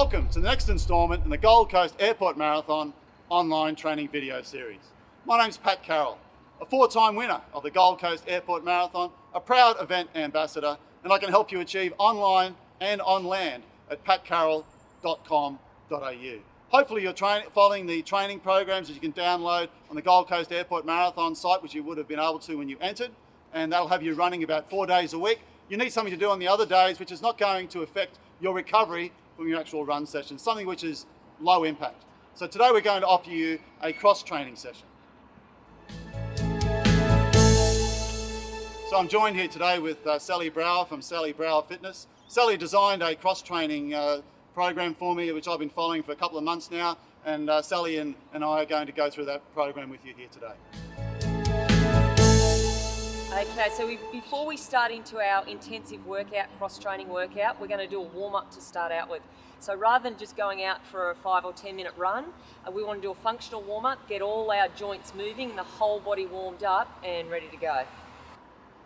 Welcome to the next instalment in the Gold Coast Airport Marathon online training video series. My name's Pat Carroll, a 4-time winner of the Gold Coast Airport Marathon, a proud event ambassador, and I can help you achieve online and on land at patcarroll.com.au. Hopefully you're following the training programs that you can download on the Gold Coast Airport Marathon site, which you would have been able to when you entered, and that'll have you running about 4 days a week. You need something to do on the other days, which is not going to affect your recovery from your actual run session, something which is low impact. So today we're going to offer you a cross-training session. So I'm joined here today with Sally Brower from Sally Brower Fitness. Sally designed a cross-training program for me, which I've been following for a couple of months now, and Sally and I are going to go through that program with you here today. Okay, so before we start into our intensive workout, cross-training workout, we're going to do a warm-up to start out with. So rather than just going out for a 5 or 10 minute run, we want to do a functional warm-up, get all our joints moving and the whole body warmed up and ready to go.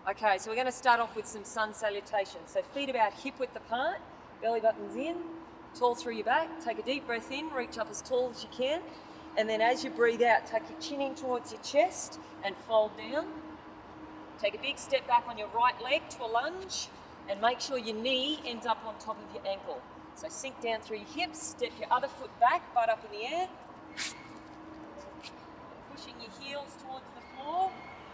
Okay, so we're going to start off with some sun salutations. So feet about hip width apart, belly buttons in, tall through your back. Take a deep breath in, reach up as tall as you can. And then as you breathe out, take your chin in towards your chest and fold down. Take a big step back on your right leg to a lunge and make sure your knee ends up on top of your ankle. So sink down through your hips, step your other foot back, butt up in the air. Pushing your heels towards the floor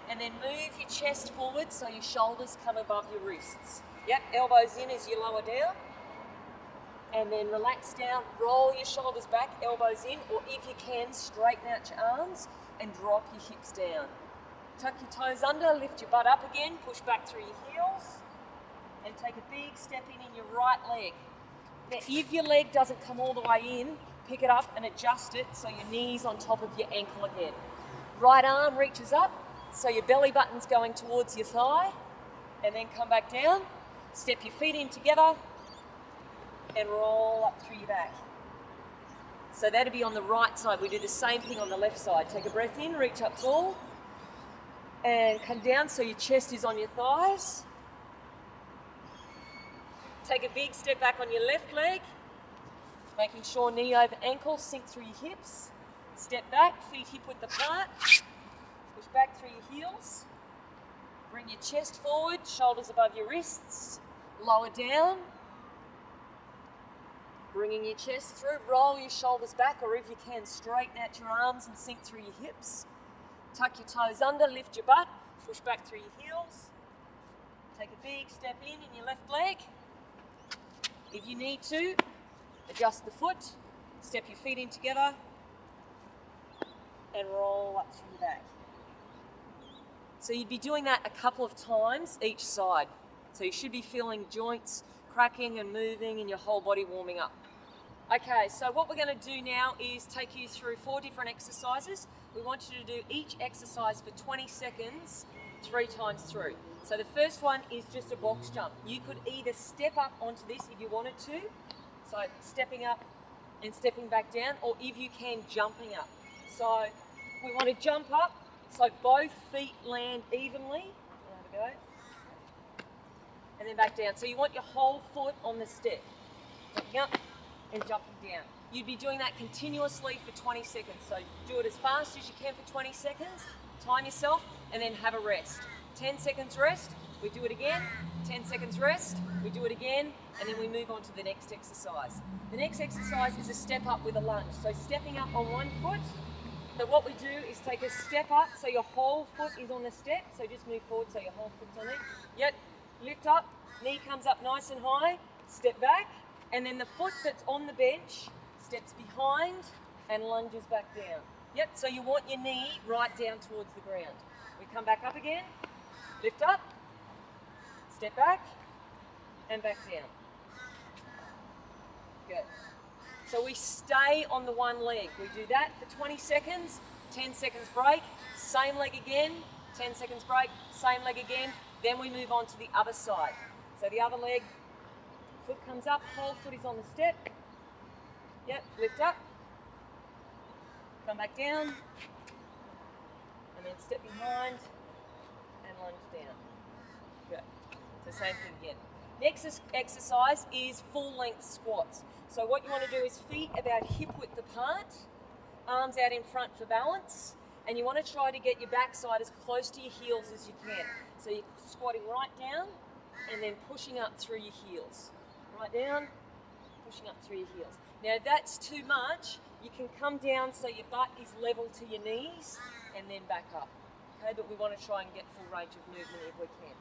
and then move your chest forward so your shoulders come above your wrists. Yep, elbows in as you lower down. And then relax down, roll your shoulders back, elbows in, or if you can, straighten out your arms and drop your hips down. Tuck your toes under, lift your butt up again, push back through your heels, and take a big step in your right leg. Now, if your leg doesn't come all the way in, pick it up and adjust it so your knee's on top of your ankle again. Right arm reaches up, so your belly button's going towards your thigh, and then come back down, step your feet in together, and roll up through your back. So that'll be on the right side. We do the same thing on the left side. Take a breath in, reach up tall, and come down so your chest is on your thighs. Take a big step back on your left leg, making sure knee over ankle, sink through your hips. Step back, feet hip width apart. Push back through your heels. Bring your chest forward, shoulders above your wrists. Lower down. Bringing your chest through, roll your shoulders back, or if you can, straighten out your arms and sink through your hips. Tuck your toes under, lift your butt, push back through your heels. Take a big step in your left leg. If you need to, adjust the foot, step your feet in together, and roll up through the back. So you'd be doing that a couple of times each side. So you should be feeling joints cracking and moving and your whole body warming up. Okay, so what we're going to do now is take you through 4 different exercises. We want you to do each exercise for 20 seconds, 3 times through. So the first one is just a box jump. You could either step up onto this if you wanted to, so stepping up and stepping back down, or if you can, jumping up. So we want to jump up, so both feet land evenly. There we go. And then back down. So you want your whole foot on the step. Jumping up and jumping down. You'd be doing that continuously for 20 seconds. So do it as fast as you can for 20 seconds, time yourself, and then have a rest. 10 seconds rest, we do it again. 10 seconds rest, we do it again, and then we move on to the next exercise. The next exercise is a step up with a lunge. So stepping up on one foot. So what we do is take a step up so your whole foot is on the step. So just move forward so your whole foot's on it. Yep, lift up, knee comes up nice and high, step back, and then the foot that's on the bench steps behind and lunges back down. Yep, so you want your knee right down towards the ground. We come back up again, lift up, step back, and back down. Good. So we stay on the one leg. We do that for 20 seconds, 10 seconds break, same leg again, 10 seconds break, same leg again, then we move on to the other side. So the other leg, foot comes up, whole foot is on the step. Yep, lift up, come back down, and then step behind and lunge down. Good. So same thing again. Next exercise is full length squats. So what you want to do is feet about hip width apart, arms out in front for balance, and you want to try to get your backside as close to your heels as you can. So you're squatting right down and then pushing up through your heels. Right down, pushing up through your heels. Now if that's too much, you can come down so your butt is level to your knees and then back up. Okay, but we want to try and get full range of movement if we can.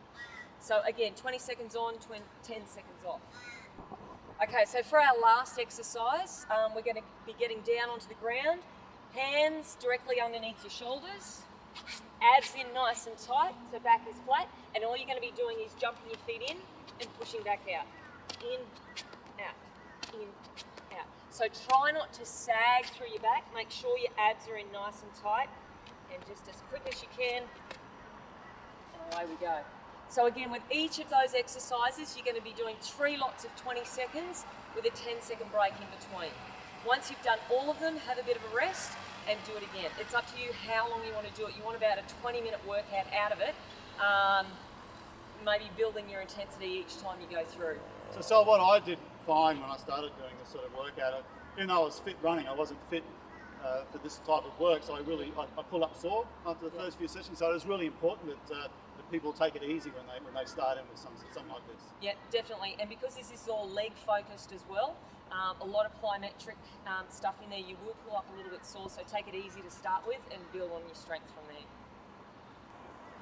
So again, 20 seconds on, 10 seconds off. Okay, so for our last exercise, we're going to be getting down onto the ground, hands directly underneath your shoulders, abs in nice and tight, so back is flat, and all you're going to be doing is jumping your feet in and pushing back out. In, out, in, out. So try not to sag through your back, make sure your abs are in nice and tight, and just as quick as you can, and away we go. So again, with each of those exercises, you're going to be doing 3 lots of 20 seconds with a 10-second break in between. Once you've done all of them, have a bit of a rest and do it again. It's up to you how long you want to do it. You want about a 20-minute workout out of it, maybe building your intensity each time you go through. So what I did find when I started doing this sort of workout, even though I was fit running, I wasn't fit for this type of work, so I pull up sore after the first few sessions. So it was really important that people take it easy when they start in with something like this. Yeah, definitely. And because this is all leg focused as well, a lot of plyometric stuff in there, you will pull up a little bit sore, so take it easy to start with and build on your strength from there.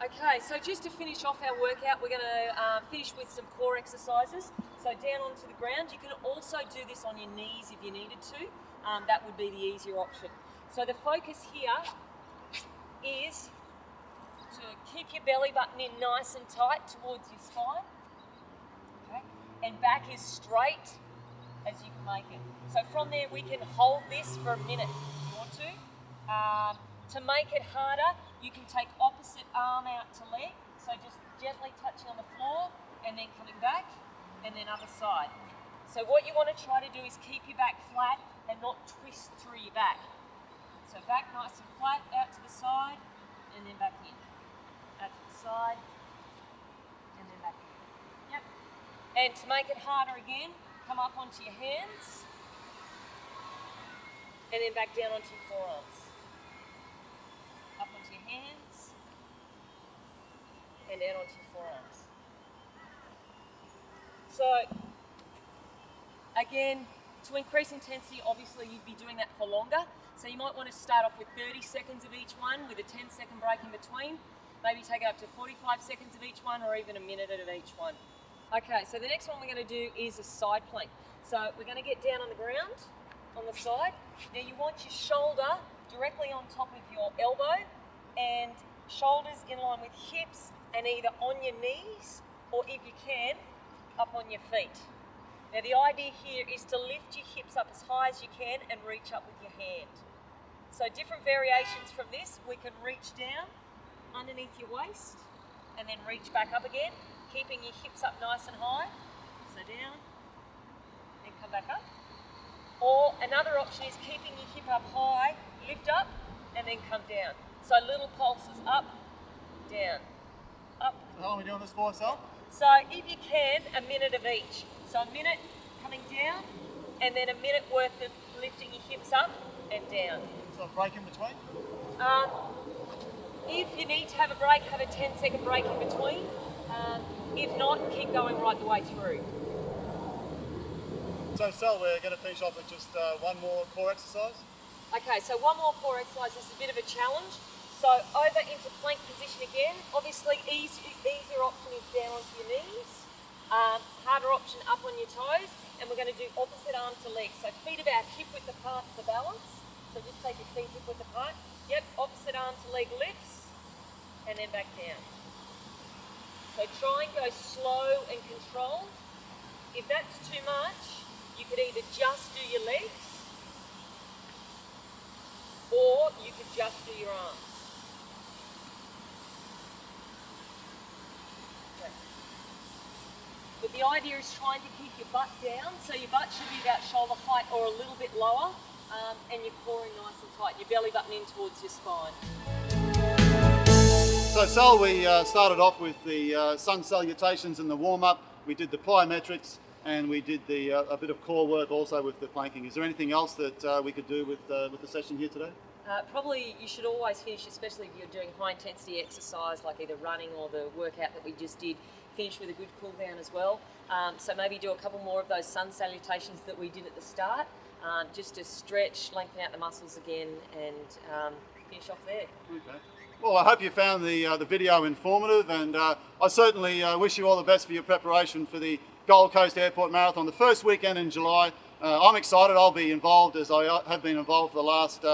Okay, so just to finish off our workout, we're going to finish with some core exercises. So down onto the ground. You can also do this on your knees if you needed to. That would be the easier option. So the focus here is to keep your belly button in nice and tight towards your spine. Okay, and back is straight as you can make it. So from there we can hold this for a minute if you want to. To make it harder, you can take opposite arm out to leg. So just gently touching on the floor and then coming back, and then other side. So what you want to try to do is keep your back flat and not twist through your back. So back nice and flat, out to the side, and then back in. Out to the side, and then back in. Yep. And to make it harder again, come up onto your hands, and then back down onto your forearms. Up onto your hands, and down onto your forearms. So, again, to increase intensity, obviously you'd be doing that for longer. So you might want to start off with 30 seconds of each one with a 10-second break in between. Maybe take it up to 45 seconds of each one, or even a minute of each one. Okay, so the next one we're going to do is a side plank. So we're going to get down on the ground, on the side. Now you want your shoulder directly on top of your elbow, and shoulders in line with hips, and either on your knees, or if you can, up on your feet. Now the idea here is to lift your hips up as high as you can and reach up with your hand. So different variations from this, we can reach down underneath your waist and then reach back up again, keeping your hips up nice and high. So down and come back up. Or another option is keeping your hip up high, lift up and then come down. So little pulses up, down, up. So how long are we doing this for, Sal? So if you can, a minute of each. So a minute coming down, and then a minute worth of lifting your hips up and down. So a break in between? If you need to have a break, have a 10-second break in between. If not, keep going right the way through. So Sal, we're going to finish off with just one more core exercise. Okay, so one more core exercise. This is a bit of a challenge. So over into plank position again. Obviously, easier option is down onto your knees. Harder option up on your toes. And we're going to do opposite arm to leg. So feet about hip width apart for balance. So just take your feet hip width apart. Yep, opposite arm to leg lifts. And then back down. So try and go slow and controlled. If that's too much, you could either just do your legs, or you could just do your arms. Okay. But the idea is trying to keep your butt down, so your butt should be about shoulder height or a little bit lower, and your core in nice and tight, your belly button in towards your spine. So Sal, we started off with the sun salutations and the warm-up. we did the plyometrics, and we did the a bit of core work also with the planking. Is there anything else that we could do with the session here today? Probably you should always finish, especially if you're doing high intensity exercise like either running or the workout that we just did, finish with a good cool down as well. So maybe do a couple more of those sun salutations that we did at the start, just to stretch, lengthen out the muscles again, and finish off there. Okay. Well, I hope you found the video informative, and I certainly wish you all the best for your preparation for the Gold Coast Airport Marathon, the first weekend in July. I'm excited. I'll be involved, as I have been involved for the last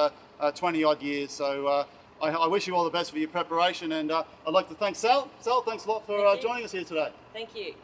20 odd years. So I wish you all the best for your preparation, and I'd like to thank Sal. Sal, thanks a lot for joining us here today. Thank you.